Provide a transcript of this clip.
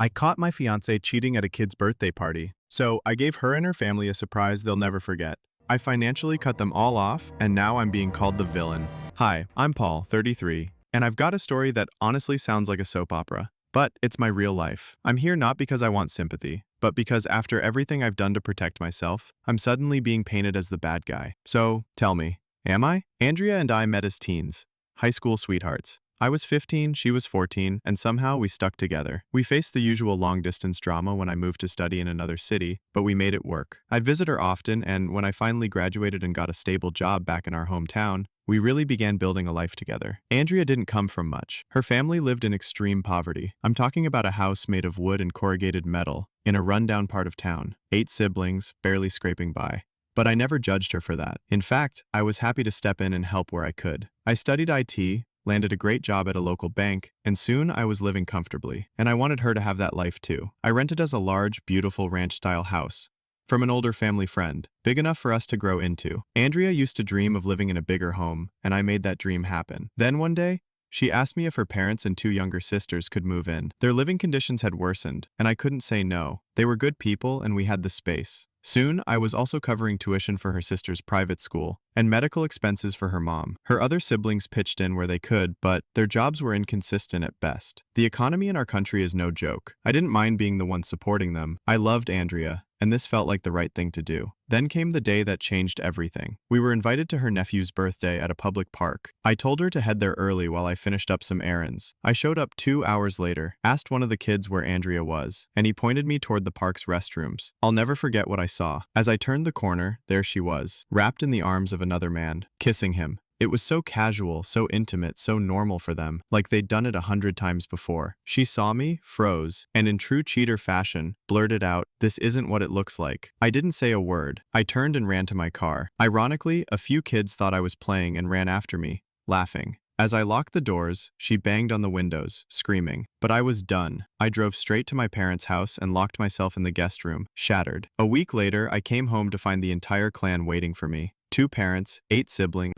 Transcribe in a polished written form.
I caught my fiancé cheating at a kid's birthday party, so I gave her and her family a surprise they'll never forget. I financially cut them all off, and now I'm being called the villain. Hi, I'm Paul, 33, and I've got a story that honestly sounds like a soap opera. But it's my real life. I'm here not because I want sympathy, but because after everything I've done to protect myself, I'm suddenly being painted as the bad guy. So, tell me, am I? Andrea and I met as teens, high school sweethearts. I was 15, she was 14, and somehow we stuck together. We faced the usual long-distance drama when I moved to study in another city, but we made it work. I'd visit her often, and when I finally graduated and got a stable job back in our hometown, we really began building a life together. Andrea didn't come from much. Her family lived in extreme poverty. I'm talking about a house made of wood and corrugated metal in a rundown part of town. 8 siblings, barely scraping by. But I never judged her for that. In fact, I was happy to step in and help where I could. I studied IT, landed a great job at a local bank, and soon I was living comfortably. And I wanted her to have that life too. I rented us a large, beautiful ranch-style house from an older family friend, big enough for us to grow into. Andrea used to dream of living in a bigger home, and I made that dream happen. Then one day, she asked me if her parents and 2 younger sisters could move in. Their living conditions had worsened, and I couldn't say no. They were good people, and we had the space. Soon, I was also covering tuition for her sister's private school and medical expenses for her mom. Her other siblings pitched in where they could, but their jobs were inconsistent at best. The economy in our country is no joke. I didn't mind being the one supporting them. I loved Andrea, and this felt like the right thing to do. Then came the day that changed everything. We were invited to her nephew's birthday at a public park. I told her to head there early while I finished up some errands. I showed up 2 hours later, asked one of the kids where Andrea was, and he pointed me toward the park's restrooms. I'll never forget what I saw. As I turned the corner, there she was, wrapped in the arms of another man, kissing him. It was so casual, so intimate, so normal for them, like they'd done it 100 times before. She saw me, froze, and in true cheater fashion, blurted out, "This isn't what it looks like." I didn't say a word. I turned and ran to my car. Ironically, a few kids thought I was playing and ran after me, laughing. As I locked the doors, she banged on the windows, screaming. But I was done. I drove straight to my parents' house and locked myself in the guest room, shattered. A week later, I came home to find the entire clan waiting for me. 2 parents, 8 siblings.